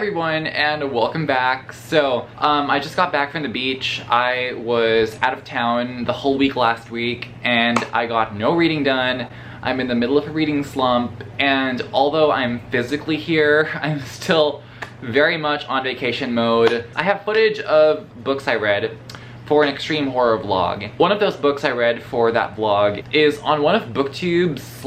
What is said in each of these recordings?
everyone, and welcome back. So, I just got back from the beach. I was out of town the whole week last week, and I got no reading done. I'm in the middle of a reading slump, and although I'm physically here, I'm still very much on vacation mode. I have footage of books I read for an extreme horror vlog. One of those books I read for that vlog is on one of BookTube's /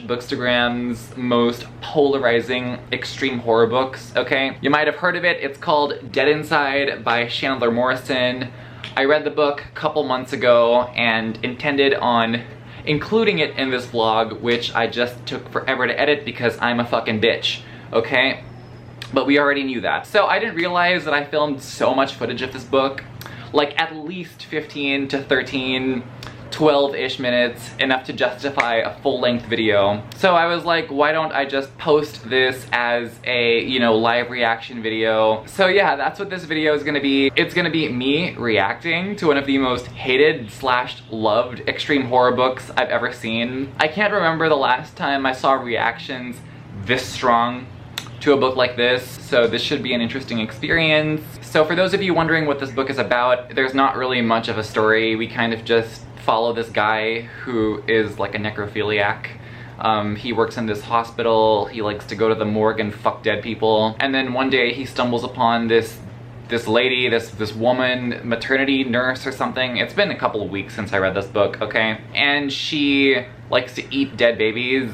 Bookstagram's most polarizing extreme horror books, okay? You might have heard of it. It's called Dead Inside by Chandler Morrison. I read the book a couple months ago and intended on including it in this vlog, which I just took forever to edit because I'm a fucking bitch, okay? But we already knew that. So I didn't realize that I filmed so much footage of this book. Like at least 15 to 13, 12-ish minutes, enough to justify a full-length video. So I was like, why don't I just post this as a, you know, live reaction video? So yeah, that's what this video is gonna be. It's gonna be me reacting to one of the most hated / loved extreme horror books I've ever seen. I can't remember the last time I saw reactions this strong to a book like this, so this should be an interesting experience. So for those of you wondering what this book is about, there's not really much of a story. We kind of just follow this guy who is like a necrophiliac. He works in this hospital, he likes to go to the morgue and fuck dead people, and then one day he stumbles upon this lady, this woman, maternity nurse or something. It's been a couple of weeks since I read this book, okay? And she likes to eat dead babies,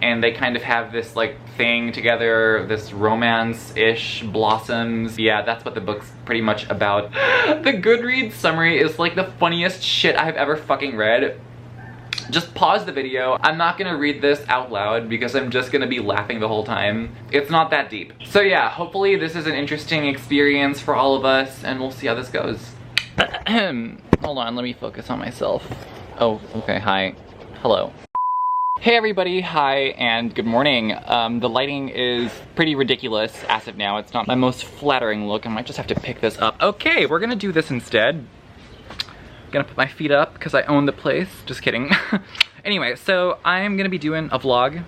and they kind of have this like thing together, this romance-ish blossoms. Yeah, that's what the book's pretty much about. The Goodreads summary is like the funniest shit I've ever fucking read. Just pause the video. I'm not gonna read this out loud because I'm just gonna be laughing the whole time. It's not that deep. So yeah, hopefully this is an interesting experience for all of us, and we'll see how this goes. Hold on, let me focus on myself. Oh, okay, hi. Hello. Hey everybody, hi and good morning. The lighting is pretty ridiculous as of now. It's not my most flattering look. I might just have to pick this up. Okay, we're gonna do this instead. I'm gonna put my feet up because I own the place. Just kidding. Anyway, so I'm gonna be doing a vlog,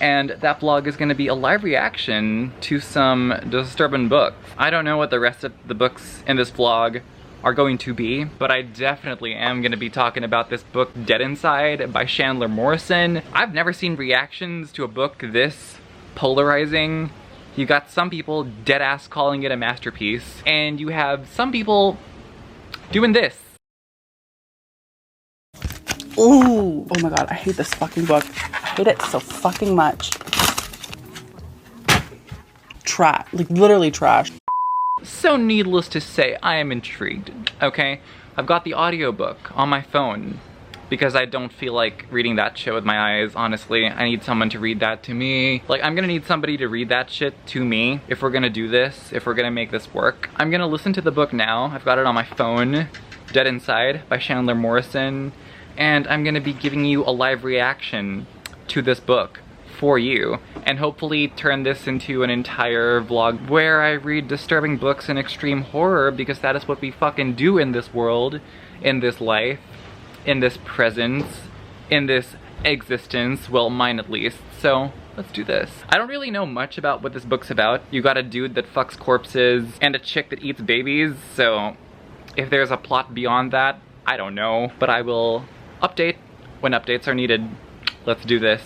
and that vlog is gonna be a live reaction to some disturbing books. I don't know what the rest of the books in this vlog are going to be, but I definitely am going to be talking about this book, Dead Inside by Chandler Morrison. I've never seen reactions to a book this polarizing. You got some people dead-ass calling it a masterpiece, and you have some people doing this. Ooh, oh my god, I hate this fucking book. I hate it so fucking much. Trash, like literally trash. So needless to say, I am intrigued, okay? I've got the audiobook on my phone because I don't feel like reading that shit with my eyes, honestly. I need someone to read that to me. Like, I'm gonna need somebody to read that shit to me if we're gonna do this, if we're gonna make this work. I'm gonna listen to the book now. I've got it on my phone. Dead Inside by Chandler Morrison. And I'm gonna be giving you a live reaction to this book for you, and hopefully turn this into an entire vlog where I read disturbing books and extreme horror, because that is what we fucking do in this world, in this life, in this presence, in this existence, well, mine at least. So let's do this. I don't really know much about what this book's about. You got a dude that fucks corpses and a chick that eats babies, so if there's a plot beyond that, I don't know, but I will update when updates are needed. Let's do this.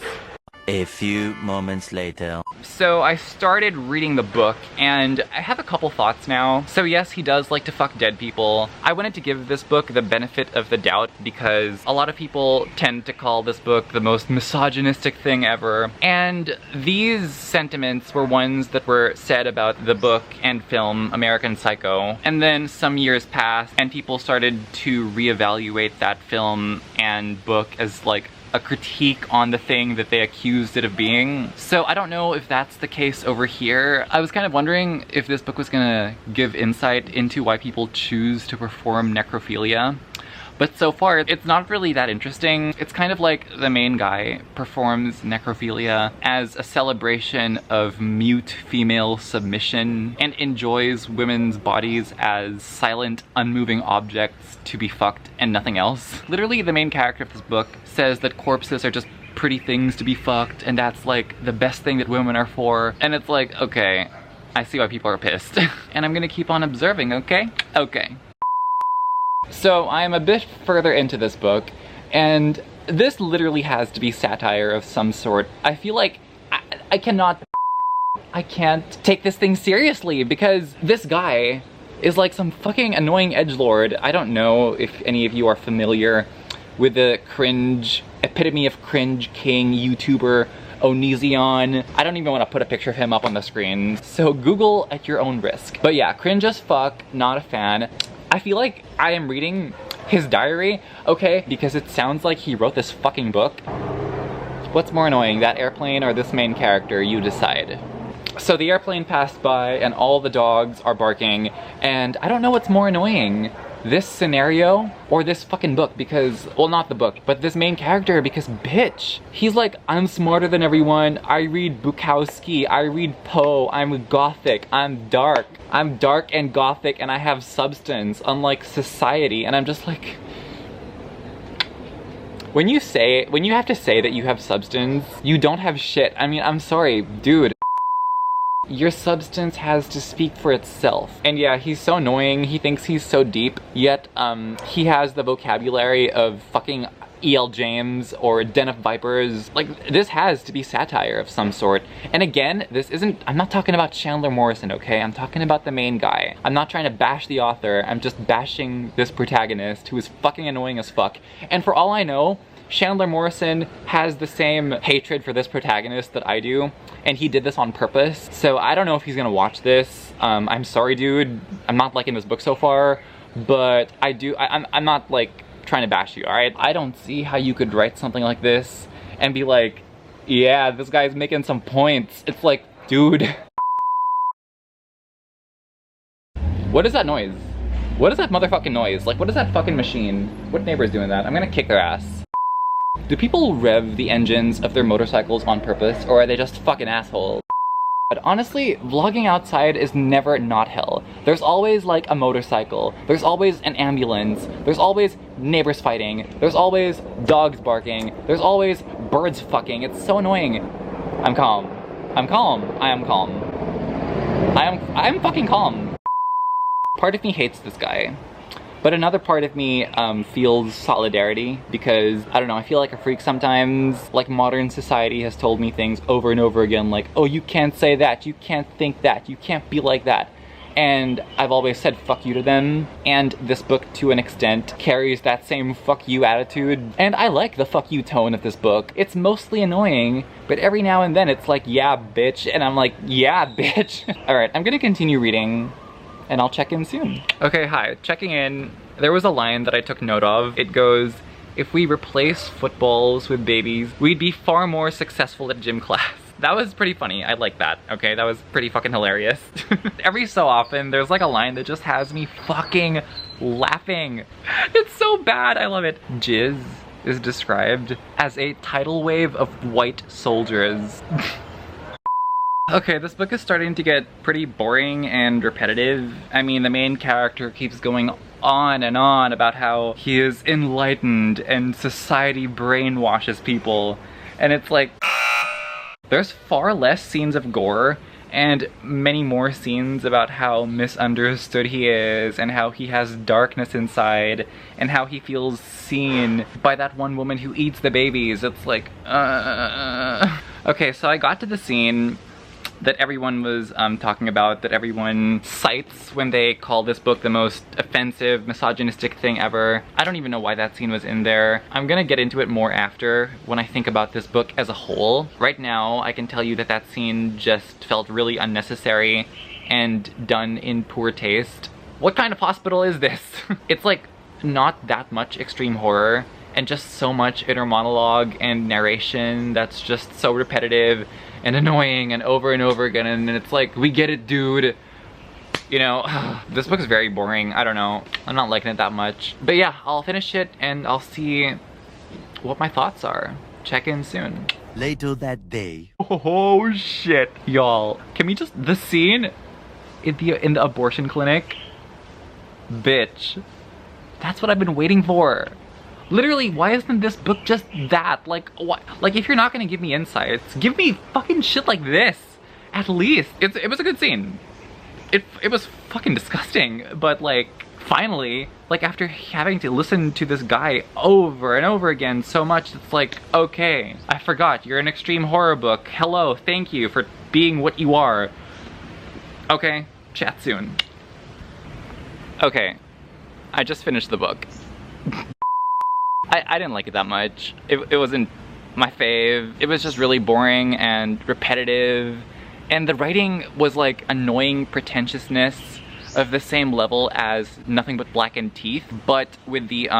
A few moments later. So I started reading the book, and I have a couple thoughts now. So yes, he does like to fuck dead people. I wanted to give this book the benefit of the doubt because a lot of people tend to call this book the most misogynistic thing ever. And these sentiments were ones that were said about the book and film American Psycho. And then some years passed, and people started to reevaluate that film and book as like a critique on the thing that they accused it of being. So I don't know if that's the case over here. I was kind of wondering if this book was gonna give insight into why people choose to perform necrophilia. But so far, it's not really that interesting. It's kind of like the main guy performs necrophilia as a celebration of mute female submission and enjoys women's bodies as silent, unmoving objects to be fucked and nothing else. Literally, the main character of this book says that corpses are just pretty things to be fucked, and that's like the best thing that women are for. And it's like, okay, I see why people are pissed. And I'm gonna keep on observing, okay? Okay. So I'm a bit further into this book, and this literally has to be satire of some sort. I feel like I can't take this thing seriously because this guy is like some fucking annoying edgelord. I don't know if any of you are familiar with the cringe, epitome of cringe king YouTuber Onision. I don't even want to put a picture of him up on the screen, so Google at your own risk. But yeah, cringe as fuck, not a fan. I feel like I am reading his diary, okay, because it sounds like he wrote this fucking book. What's more annoying, that airplane or this main character? You decide. So the airplane passed by and all the dogs are barking, and I don't know what's more annoying, this scenario or this fucking book, because, well, not the book, but this main character, because bitch, he's like, I'm smarter than everyone, I read Bukowski, I read Poe, I'm gothic, I'm dark and gothic, and I have substance, unlike society. And I'm just like, when you have to say that you have substance, you don't have shit. I mean, I'm sorry, dude. Your substance has to speak for itself. And yeah, he's so annoying, he thinks he's so deep, yet he has the vocabulary of fucking E.L. James or Den of Vipers. Like, this has to be satire of some sort. And again, I'm not talking about Chandler Morrison, okay? I'm talking about the main guy. I'm not trying to bash the author, I'm just bashing this protagonist who is fucking annoying as fuck. And for all I know, Chandler Morrison has the same hatred for this protagonist that I do, and he did this on purpose. So I don't know if he's gonna watch this. I'm sorry, dude. I'm not liking this book so far, but I'm not like trying to bash you, all right? I don't see how you could write something like this and be like, yeah, this guy's making some points. It's like, dude. What is that noise? What is that motherfucking noise? Like, what is that fucking machine? What neighbor's doing that? I'm gonna kick their ass. Do people rev the engines of their motorcycles on purpose, or are they just fucking assholes? But honestly, vlogging outside is never not hell. There's always like a motorcycle, there's always an ambulance, there's always neighbors fighting, there's always dogs barking, there's always birds fucking. It's so annoying. I'm calm. I'm calm. I am calm. I'm fucking calm. Part of me hates this guy. But another part of me feels solidarity because, I don't know, I feel like a freak sometimes. Like, modern society has told me things over and over again like, oh, you can't say that, you can't think that, you can't be like that. And I've always said fuck you to them. And this book, to an extent, carries that same fuck you attitude. And I like the fuck you tone of this book. It's mostly annoying, but every now and then it's like, yeah, bitch. And I'm like, yeah, bitch. Alright, I'm gonna continue reading, and I'll check in soon. Okay, hi, checking in. There was a line that I took note of. It goes, if we replace footballs with babies, we'd be far more successful at gym class. That was pretty funny, I like that, okay? That was pretty fucking hilarious. Every so often, there's like a line that just has me fucking laughing. It's so bad, I love it. Jizz is described as a tidal wave of white soldiers. Okay, this book is starting to get pretty boring and repetitive. I mean, the main character keeps going on and on about how he is enlightened and society brainwashes people. And it's like, there's far less scenes of gore and many more scenes about how misunderstood he is and how he has darkness inside and how he feels seen by that one woman who eats the babies. It's like, Okay, so I got to the scene that everyone was talking about, that everyone cites when they call this book the most offensive, misogynistic thing ever. I don't even know why that scene was in there. I'm gonna get into it more after, when I think about this book as a whole. Right now, I can tell you that that scene just felt really unnecessary and done in poor taste. What kind of hospital is this? It's like not that much extreme horror and just so much inner monologue and narration that's just so repetitive and annoying and over again, and it's like, we get it, dude. You know, this book is very boring. I don't know, I'm not liking it that much. But yeah, I'll finish it and I'll see what my thoughts are. Check in soon. Later that day. Oh shit, y'all. Can we just, the scene in the abortion clinic? Bitch. That's what I've been waiting for. Literally, why isn't this book just that? Like, what? Like, if you're not gonna give me insights, give me fucking shit like this. At least. It was a good scene. it was fucking disgusting, but like, finally, like after having to listen to this guy over and over again so much, it's like, okay, I forgot, you're an extreme horror book. Hello, thank you for being what you are. Okay, chat soon. Okay, I just finished the book. I didn't like it that much. It wasn't my fave. It was just really boring and repetitive. And the writing was like annoying pretentiousness of the same level as Nothing But Blackened Teeth, but with the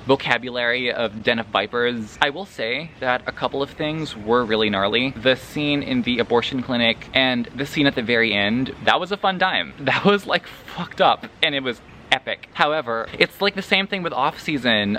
vocabulary of Den of Vipers. I will say that a couple of things were really gnarly. The scene in the abortion clinic and the scene at the very end, that was a fun time. That was like fucked up and it was epic. However, it's like the same thing with Off-Season.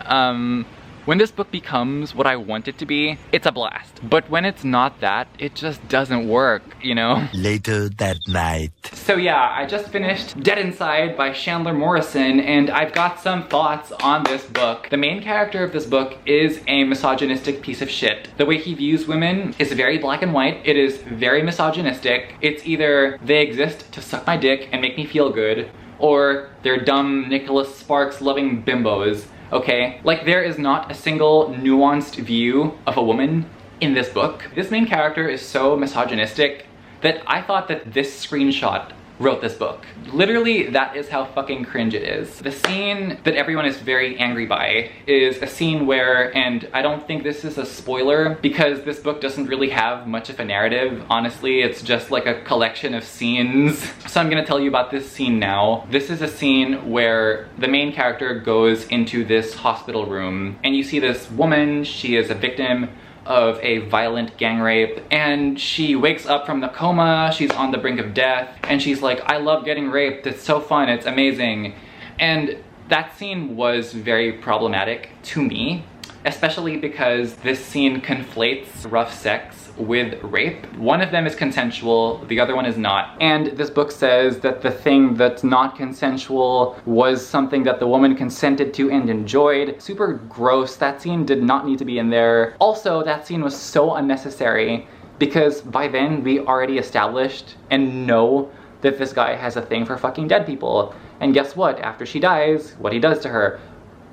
When this book becomes what I want it to be, it's a blast. But when it's not that, it just doesn't work, you know? Later that night. So yeah, I just finished Dead Inside by Chandler Morrison, and I've got some thoughts on this book. The main character of this book is a misogynistic piece of shit. The way he views women is very black and white. It is very misogynistic. It's either they exist to suck my dick and make me feel good, or they're dumb Nicholas Sparks loving bimbos. Okay? Like, there is not a single nuanced view of a woman in this book. This main character is so misogynistic that I thought that this screenshot wrote this book. Literally, that is how fucking cringe it is. The scene that everyone is very angry by is a scene where, and I don't think this is a spoiler because this book doesn't really have much of a narrative. Honestly, it's just like a collection of scenes. So I'm gonna tell you about this scene now. This is a scene where the main character goes into this hospital room and you see this woman. She is a victim of a violent gang rape, and she wakes up from the coma. She's on the brink of death, and she's like, I love getting raped, it's so fun, it's amazing. And that scene was very problematic to me, especially because this scene conflates rough sex with rape. One of them is consensual, the other one is not. And this book says that the thing that's not consensual was something that the woman consented to and enjoyed. Super gross. That scene did not need to be in there. Also, that scene was so unnecessary because by then we already established and know that this guy has a thing for fucking dead people. And guess what? After she dies, what he does to her.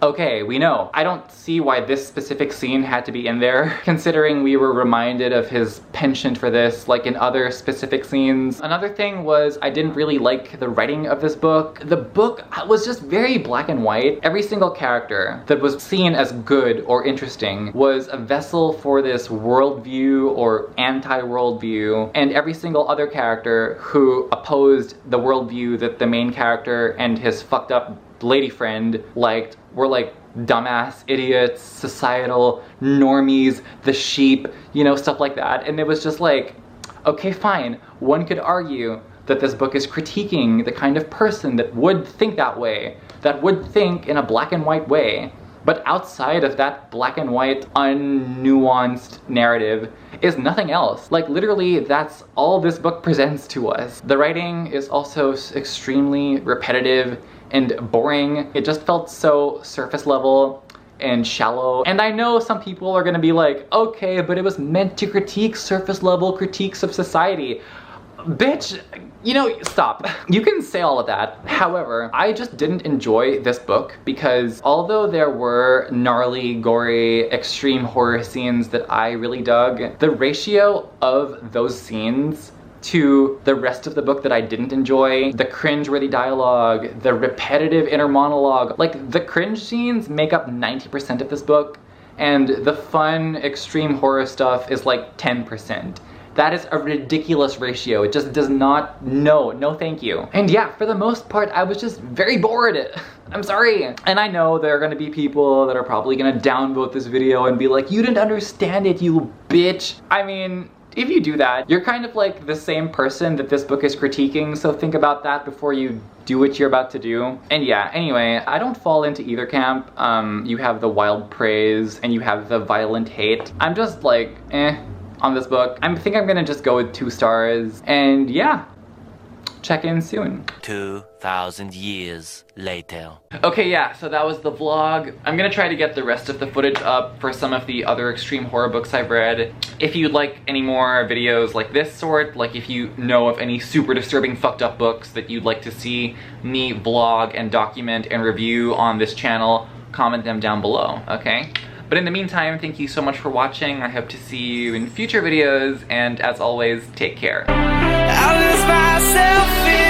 Okay, we know. I don't see why this specific scene had to be in there, considering we were reminded of his penchant for this, like in other specific scenes. Another thing was I didn't really like the writing of this book. The book was just very black and white. Every single character that was seen as good or interesting was a vessel for this worldview or anti-worldview, and every single other character who opposed the worldview that the main character and his fucked up lady friend liked were like dumbass idiots, societal normies, the sheep, you know, stuff like that. And it was just like, okay, fine. One could argue that this book is critiquing the kind of person that would think that way, that would think in a black and white way. But outside of that black and white, unnuanced narrative is nothing else. Like, literally, that's all this book presents to us. The writing is also extremely repetitive and boring. It just felt so surface level and shallow. And I know some people are gonna be like, okay, but it was meant to critique surface level critiques of society. Bitch, you know, stop. You can say all of that. However, I just didn't enjoy this book because although there were gnarly, gory, extreme horror scenes that I really dug, the ratio of those scenes to the rest of the book that I didn't enjoy, the cringe-worthy dialogue, the repetitive inner monologue, like the cringe scenes make up 90% of this book, and the fun, extreme horror stuff is like 10%. That is a ridiculous ratio. It just does not, no thank you. And yeah, for the most part, I was just very bored. I'm sorry. And I know there are gonna be people that are probably gonna downvote this video and be like, you didn't understand it, you bitch. I mean, if you do that, you're kind of like the same person that this book is critiquing, so think about that before you do what you're about to do. And yeah, anyway, I don't fall into either camp. You have the wild praise and you have the violent hate. I'm just like, on this book. I think I'm gonna just go with 2 stars. And yeah, check in soon. 2,000 years later. Okay, yeah, so that was the vlog. I'm gonna try to get the rest of the footage up for some of the other extreme horror books I've read. If you'd like any more videos like this sort, like if you know of any super disturbing fucked up books that you'd like to see me vlog and document and review on this channel, comment them down below, okay? But in the meantime, thank you so much for watching. I hope to see you in future videos, and as always, take care. I lose myself in